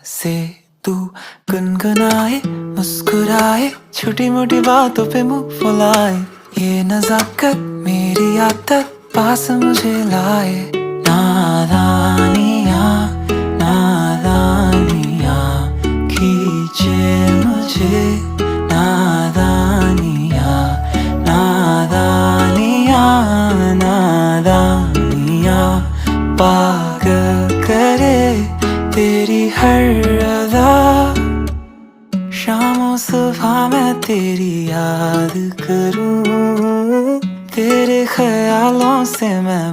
से तू गुनगुनाए, मुस्कुराए, छोटी मोटी बातों पे मुंह फुलाए। ये नजाकत मेरी आदत पास मुझे लाए। नादानियाँ नादानियाँ खींचे मुझे। नादानियाँ नादानियाँ नादानियाँ पागल करे तेरी हर अदा। शामों सुबह मैं तेरी याद करूं, तेरे ख्यालों से मैं